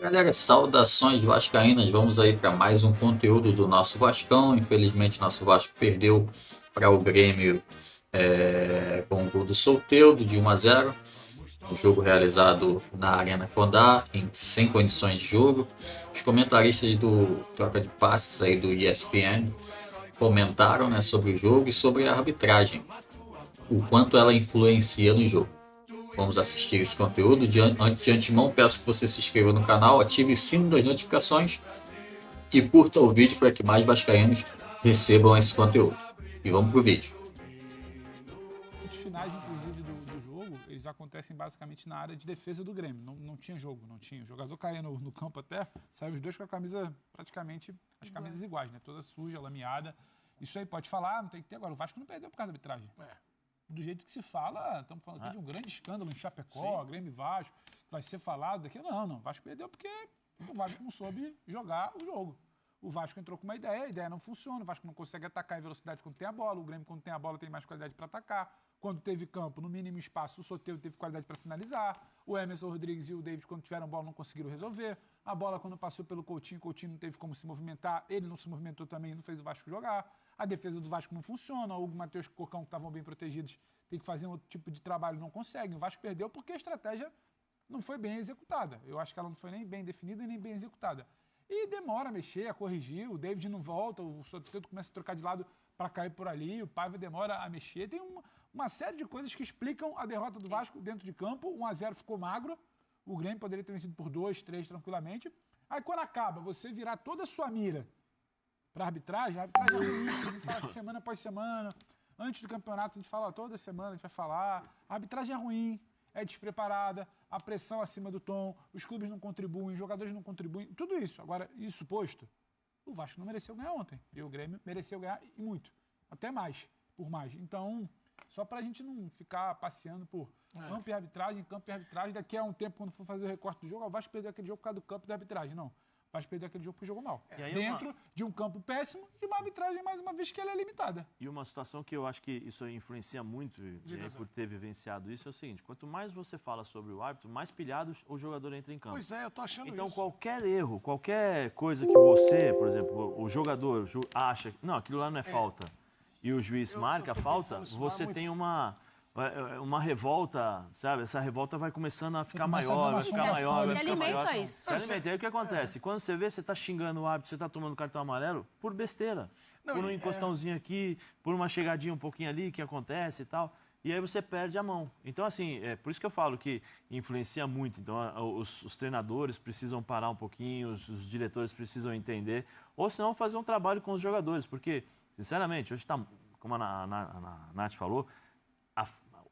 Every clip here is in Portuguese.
Galera, saudações vascaínas. Vamos aí para mais um conteúdo do nosso Vascão. Infelizmente, nosso Vasco perdeu para o Grêmio com o gol do Soteldo de 1-0. Um jogo realizado na Arena Condá, sem condições de jogo. Os comentaristas do Troca de Passes aí do ESPN comentaram, né, sobre o jogo e sobre a arbitragem, o quanto ela influencia no jogo. Vamos assistir esse conteúdo. De antemão, peço que você se inscreva no canal, ative o sino das notificações e curta o vídeo para que mais vascaínos recebam esse conteúdo. E vamos pro vídeo. Os finais, inclusive, do jogo, eles acontecem basicamente na área de defesa do Grêmio. Não tinha jogo, não tinha. O jogador caía no campo até, saiu os dois com a camisa praticamente, as camisas iguais, né? Toda suja, lameada. Isso aí pode falar, não tem que ter. Agora, o Vasco não perdeu por causa da arbitragem. Do jeito que se fala, estamos falando aqui de um grande escândalo em Chapecó, Grêmio e Vasco, que vai ser falado daqui. Não, o Vasco perdeu porque o Vasco não soube jogar o jogo. O Vasco entrou com uma ideia, a ideia não funciona, o Vasco não consegue atacar em velocidade quando tem a bola, o Grêmio quando tem a bola tem mais qualidade para atacar. Quando teve campo, no mínimo espaço, o Soteldo teve qualidade para finalizar. O Emerson Rodrigues e o David, quando tiveram bola, não conseguiram resolver. A bola, quando passou pelo Coutinho não teve como se movimentar. Ele não se movimentou também, não fez o Vasco jogar. A defesa do Vasco não funciona. O Hugo Matheus e o Cocão, que estavam bem protegidos, tem que fazer um outro tipo de trabalho, não consegue. O Vasco perdeu porque a estratégia não foi bem executada. Eu acho que ela não foi nem bem definida e nem bem executada. E demora a mexer, a corrigir. O David não volta, o Soteldo começa a trocar de lado para cair por ali. O Paiva demora a mexer. Tem uma série de coisas que explicam a derrota do Vasco dentro de campo. 1-0 ficou magro. O Grêmio poderia ter vencido por 2, 3 tranquilamente. Aí quando acaba, você virar toda a sua mira para a arbitragem é ruim. A gente fala que semana após semana. Antes do campeonato, a gente fala toda semana, a gente vai falar. A arbitragem é ruim, é despreparada, a pressão acima do tom, os clubes não contribuem, os jogadores não contribuem, tudo isso. Agora, isso posto, o Vasco não mereceu ganhar ontem. E o Grêmio mereceu ganhar e muito. Até mais, por mais. Então, só pra gente não ficar passeando por campo e arbitragem, daqui a um tempo, quando for fazer o recorte do jogo, o Vasco perdeu aquele jogo por causa do campo e da arbitragem. Não. O Vasco perdeu aquele jogo porque jogou mal. Dentro de um campo péssimo e uma arbitragem, mais uma vez, que ela é limitada. E uma situação que eu acho que isso influencia muito, por ter vivenciado isso, é o seguinte: quanto mais você fala sobre o árbitro, mais pilhados o jogador entra em campo. Pois é, eu tô achando então, isso. qualquer erro, qualquer coisa que você, por exemplo, o jogador acha que não, aquilo lá não é falta, e o juiz marca a falta, você tem uma revolta, sabe? Essa revolta vai começando a ficar maior, vai ficar maior, vai ficar maior. Se alimenta. Aí o que acontece? Quando você vê, você tá xingando o árbitro, você tá tomando cartão amarelo por besteira. Por um encostãozinho aqui, por uma chegadinha um pouquinho ali que acontece e tal. E aí você perde a mão. Então, assim, é por isso que eu falo que influencia muito. Então, os treinadores precisam parar um pouquinho, os diretores precisam entender, ou senão fazer um trabalho com os jogadores. Porque, sinceramente, hoje está, como a Nath falou,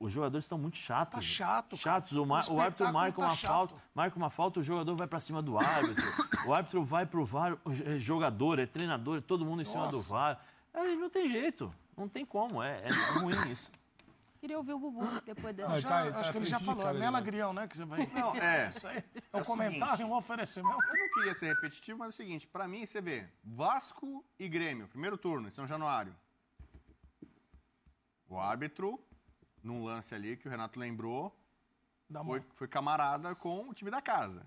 os jogadores estão muito chatos. Tá chato, chatos. O árbitro marca uma falta, o jogador vai para cima do árbitro. O árbitro vai pro VAR, é jogador, é treinador, é todo mundo em cima do VAR. Não tem jeito, não tem como, é ruim isso. Queria ouvir o Bubu depois dessa. Acho que ele já falou, é Mela Grião, né? Que você vai... Não, Isso aí é um comentário, um oferecimento. Eu não queria ser repetitivo, mas é o seguinte, pra mim, você vê, Vasco e Grêmio, primeiro turno, em São Januário. O árbitro, num lance ali que o Renato lembrou, foi camarada com o time da casa.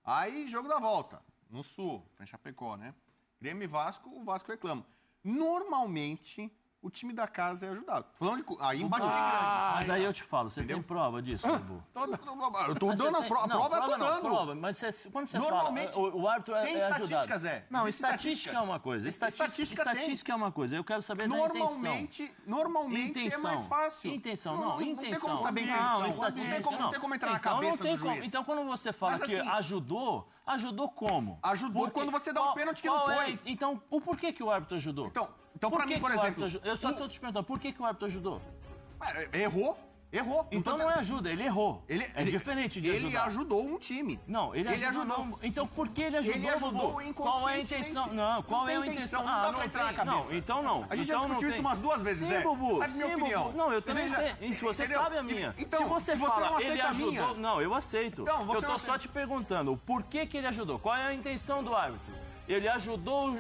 Aí, jogo da volta, no Sul, tá em Chapecó, né? Grêmio e Vasco, o Vasco reclama. Normalmente, o time da casa é ajudado. Falando de, aí embaixo de grande. Mas aí eu te falo, você tem prova disso, Bubu? Eu tô dando a prova, eu tô dando. Prova, mas quando você Normalmente, fala, o árbitro é ajudado. Tem estatísticas, Zé. Não, estatística é uma coisa. Estatística é uma coisa. Eu quero saber da intenção. Normalmente é mais fácil. Intenção. Não tem como saber intenção. Não tem como entrar na cabeça do juiz. Então, quando você fala que ajudou como? Ajudou quando você dá um pênalti que não foi. Então, por que o árbitro ajudou? Então pra mim, por exemplo... Eu só estou te perguntando, por que o árbitro ajudou? Errou. Então não é ajuda, ele errou. É diferente de ajudar. Ele ajudou um time. Não, ele ajudou. Então por que ele ajudou? Ele ajudou inconscientemente. Qual é a intenção? Não, qual é a intenção? Não dá pra entrar na cabeça. Não, então não. A gente já discutiu isso umas duas vezes, Zé. Sim, Bubu. Sabe minha opinião? Não, eu também sei. E se você sabe a minha. Então, se você fala, ele ajudou... Não, eu aceito. Eu tô só te perguntando, por que ele ajudou? Qual é a intenção do árbitro? Ele ajudou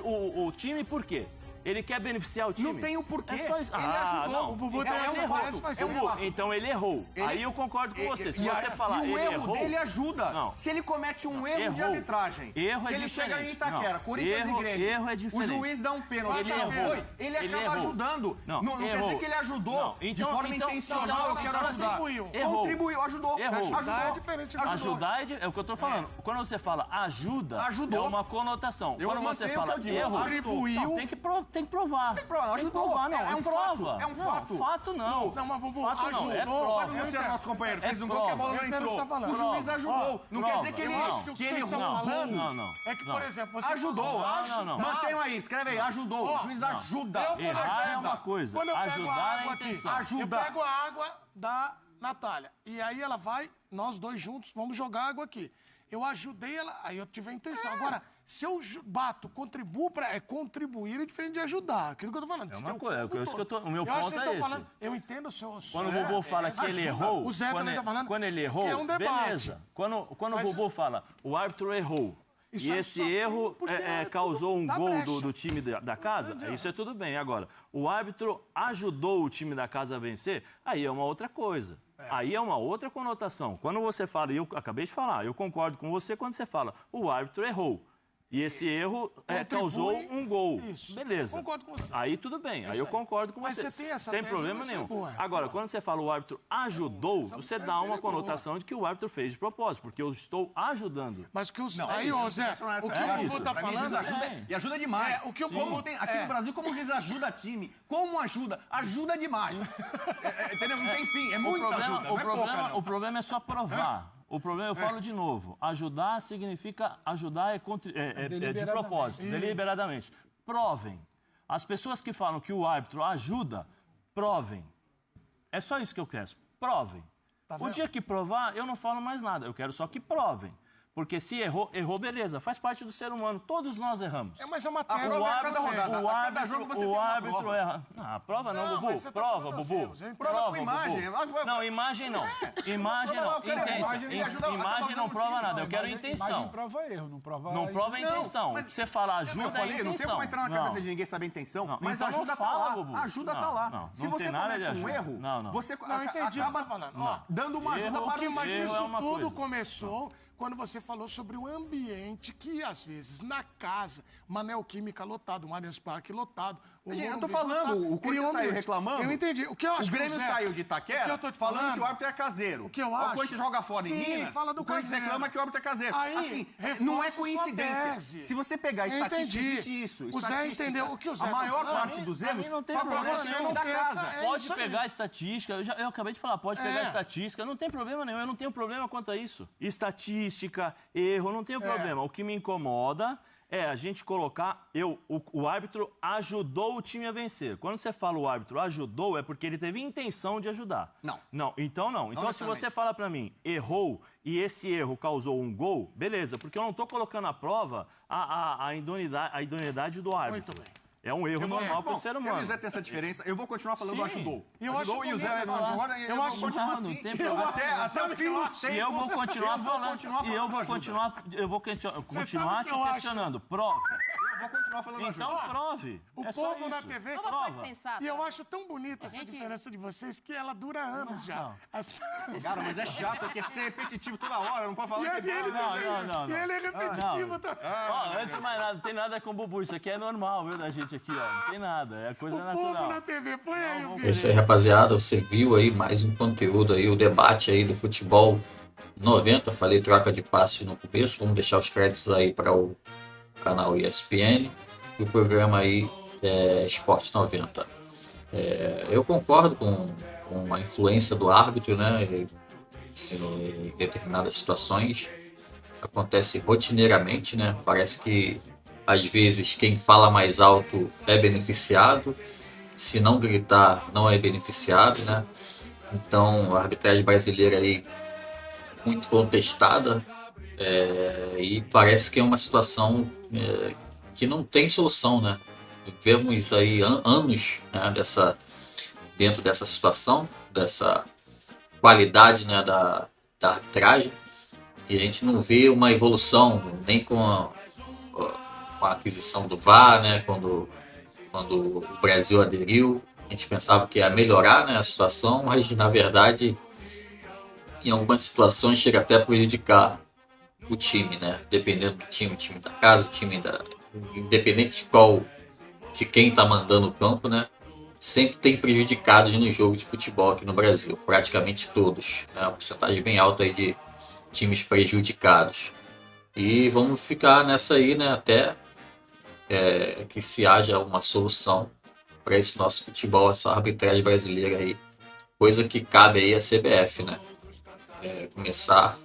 o time por quê? Ele quer beneficiar o time? Não tem o porquê. É só isso. Ele ajudou. Não. O Bubu tem É um essa fato. vez, mas É um ele- fato. Então ele errou. Aí eu concordo com você. Se você falar e o ele erro errou... dele ajuda. Não. Se ele comete um erro de Errou. arbitragem, Erro se é ele chega em diferente. Itaquera, Não. Corinthians Erro- e Grêmio, erro é o diferente. juiz dá um pênalti, Ele ele errou. ele Ele acaba errou. ajudando. Não quer errou. dizer que ele ajudou Não. de Então- forma então- intencional, eu quero ajudar. Contribuiu. Errou. Contribuiu, ajudou. Errou. Ajudar é diferente. de Ajudar é o que eu tô falando. Quando você fala ajuda, Ajudou. é uma conotação. Eu Quando você mantenho o fala que eu digo. erro, Contribuiu. não, tem que provar. Tem que provar. Ajudou. Provar, não. É um prova. fato. É um Não, fato. fato não. Não, mas Bubu, Fato não, é ajudou. prova. Fábio Luciano, nosso companheiro, fez um gol prova. que a bola Eu não entendo o que entrou. você tá falando. O juiz Prova. ajudou. Não quer dizer que ele, Eu acho que o que ele vocês estão errou. falando Não. é que, Não. por exemplo, você Ajudou. falou, Não. Mantenham aí, escreve aí, ajudou. Ó, O juiz não. ajuda. Eu, quando Errar é eu uma coisa, Quando eu pego a ajudar é a água aqui, intenção. Ajuda. eu pego a água da Natália. E aí ela vai, nós dois juntos, vamos jogar água aqui. Eu ajudei ela, aí eu tive a intenção. Agora, se eu bato, contribuo para. É contribuir é diferente de ajudar. Aquilo que eu tô falando. É Você uma tem coisa, campo isso que eu tô- todo. o meu Eu acho ponto que vocês é estão esse. falando. Eu entendo o seu. Quando o Bubu fala que ele errou, O Zé quando também ele, tá falando. quando ele errou, que é um debate. beleza. Quando Mas- o Bubu fala, o árbitro errou, Isso e aí esse só tem erro porque é causou um tudo gol da brecha. do time da casa, adianta. isso é tudo bem. Agora, o árbitro ajudou o time da casa a vencer, aí é uma outra coisa. Aí é uma outra conotação. Quando você fala, e eu acabei de falar, eu concordo com você quando você fala, o árbitro errou. E esse erro causou um gol. Isso. Beleza. Concordo com você. Aí tudo bem, aí eu concordo com Mas você. você tem essa sem tese, problema mas nenhum. é boa. Agora, quando você fala o árbitro ajudou, você tese dá dele uma é boa. conotação de que o árbitro fez de propósito, porque eu estou ajudando. Mas o que os. Não, aí, é ô isso. Zé, Essa o que é o Bubu isso. tá Pra mim, falando. juiz ajuda, e ajuda demais. o que eu Como tem, aqui no Brasil, como o juiz ajuda time, como ajuda? Ajuda demais. Entendeu? Não tem fim, é muita ajuda, não é pouca, não. O problema é só provar. O problema, eu falo de novo, ajudar significa ajudar é de Deliberadamente. propósito, deliberadamente. Provem. As pessoas que falam que o árbitro ajuda, provem. É só isso que eu quero. Provem. Tá O vendo? dia que provar, eu não falo mais nada. Eu quero só que provem. Porque se errou, beleza. Faz parte do ser humano. Todos nós erramos. Mas é uma A tese. prova é a cada também. rodada. A cada jogo você tem o uma árbitro prova. erra. Não, prova não, Não, Bubu. mas você tá Prova, falando Bubu. assim, eu entendo. Prova com Bubu. imagem. Não, imagem não. Imagem Prova lá, não. eu quero Intenção. imagem, ele ajuda- Imagem acaba não dando prova time, nada. não. Eu quero Imagem intenção. prova erro, não prova. Não prova a intenção. mas- Você fala ajuda Eu falei, é não tem intenção. como entrar na cabeça de ninguém saber a intenção, Não, mas então não ajuda tá fala, lá. Bubu. Ajuda tá Não, lá. não, Se não você tem nada de comete um ajuda. erro, Não. você Não, entendi o que você acaba tá falando. Ó, dando uma ajuda Erro, para o Mas erro time. é isso uma tudo coisa. começou quando você falou sobre o ambiente que, às vezes, na casa, uma Neoquímica lotado, um Allianz Parque lotado. um Gente, eu tô Morumbi falando, lotado, o cria Corinthians um saiu ambiente. reclamando. Eu entendi. O que eu acho O Grêmio Zé, saiu de o que Itaquera eu tô te falando que o árbitro é caseiro. O que eu O acho- Corinthians joga fora em Sim, Minas, fala do o Corinthians caseiro. reclama que o árbitro é caseiro. Aí, Assim, reforça não é sua coincidência. tese. Se você pegar Eu estatística, entendi. existe isso. O Zé Estatística, entendeu o que o Zé A tá maior falando. parte dos Pra mim erros não tem favorecem problema o nenhum. time da Tem casa. essa- Pode isso aí. pegar a estatística, eu acabei de falar, pode pegar a estatística, não tem problema nenhum, eu não tenho problema quanto a isso. Estatística, erro, não tenho problema. O que me incomoda é a gente colocar, o árbitro ajudou o time a vencer. Quando você fala o árbitro ajudou, é porque ele teve intenção de ajudar. Não. Não, então não. Então se necessariamente. você fala pra mim, errou, e esse erro causou um gol, beleza, porque eu não tô colocando à prova a idoneidade do árbitro. Muito bem. É um erro normal pro ser Eu e humano. o Zé tem essa diferença. Eu vou continuar falando Sim. ajudou. Eu Ajudou acho e o Zé bonito não essa- concorda. E eu eu vou acho- continuar não assim. tem problema. Até o fim dos tempos. E eu vou continuar eu vou falando. continuar E eu falando vou ajuda. continuar sabe o que te eu acho? questionando. Prove. Eu vou continuar falando Então ajuda. prove. O É só povo na isso. TV Vamos Prova. pode sensato. E eu acho tão bonita essa gente- diferença de vocês, porque ela dura anos já. Não. Essa- Cara, mas é chato, quer ser repetitivo toda hora, não pode E falar que ele Não, também, não, não, e não. ele é repetitivo também. Ó, antes de mais nada, não tem nada com o Bubu. Isso aqui é normal, viu, da gente aqui, ó. Não tem nada. É coisa O povo natural. na TV, põe aí o vamos vídeo. É isso aí, rapaziada. Você viu aí mais um conteúdo aí, o debate aí do futebol 90. Falei troca de passe no começo. Vamos deixar os créditos aí para o canal ESPN e o programa aí Esporte 90. Eu concordo com a influência do árbitro, né? Em determinadas situações. Acontece rotineiramente, né? Parece que às vezes quem fala mais alto é beneficiado. Se não gritar, não é beneficiado, né? Então, a arbitragem brasileira aí muito contestada e parece que é uma situação que não tem solução, né? Vemos aí anos, né, dentro dessa situação, dessa qualidade, né, da arbitragem, e a gente não vê uma evolução nem com a aquisição do VAR, né? Quando quando o Brasil aderiu. A gente pensava que ia melhorar, né, a situação, mas na verdade, em algumas situações, chega até a prejudicar o time, né? Dependendo do time da casa, independente de quem está mandando o campo, né? Sempre tem prejudicados no jogo de futebol aqui no Brasil, praticamente todos, né? Uma porcentagem bem alta aí de times prejudicados. E vamos ficar nessa aí, né? Até que se haja uma solução para esse nosso futebol, essa arbitragem brasileira aí, coisa que cabe aí à CBF, né? Começar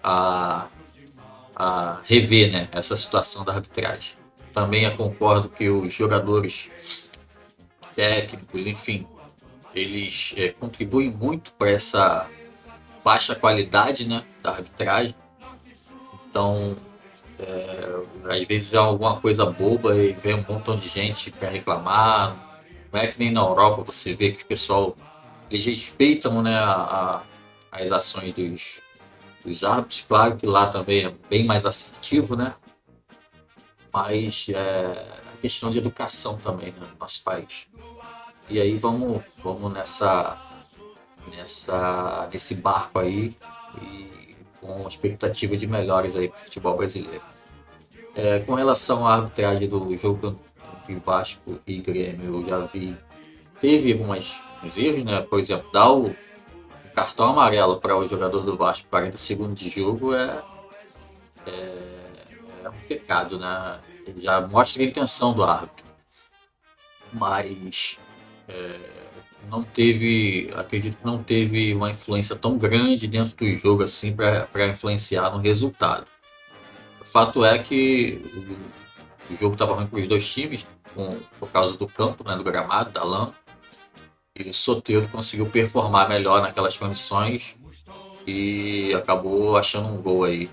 a rever, né, essa situação da arbitragem. Também eu concordo que os jogadores, técnicos, enfim, eles contribuem muito para essa baixa qualidade, né, da arbitragem. Então, às vezes é alguma coisa boba e vem um montão de gente para reclamar. Não é que nem na Europa você vê que o pessoal, eles respeitam, né, as ações dos árbitros. Claro que lá também é bem mais assertivo, né? Mas a questão de educação também, né, no nosso país. E aí vamos nesse barco aí e com expectativa de melhores aí para o futebol brasileiro. Com relação à arbitragem do jogo entre Vasco e Grêmio, eu já vi, teve alguns erros, né? Por exemplo, dar o cartão amarelo para o jogador do Vasco 40 segundos de jogo é um pecado, né? Ele já mostra a intenção do árbitro. Mas acredito que não teve uma influência tão grande dentro do jogo assim para influenciar no resultado. O fato é que o jogo estava ruim para os dois times, por causa do campo, né, do gramado, da lama. E o Soteldo conseguiu performar melhor naquelas condições e acabou achando um gol aí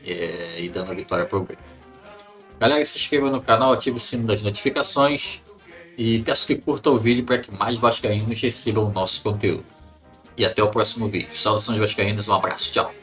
e dando a vitória para o Grêmio. Galera, se inscreva no canal, ative o sino das notificações e peço que curta o vídeo para que mais vascaínos recebam o nosso conteúdo. E até o próximo vídeo. Saudações vascaínas, um abraço, tchau!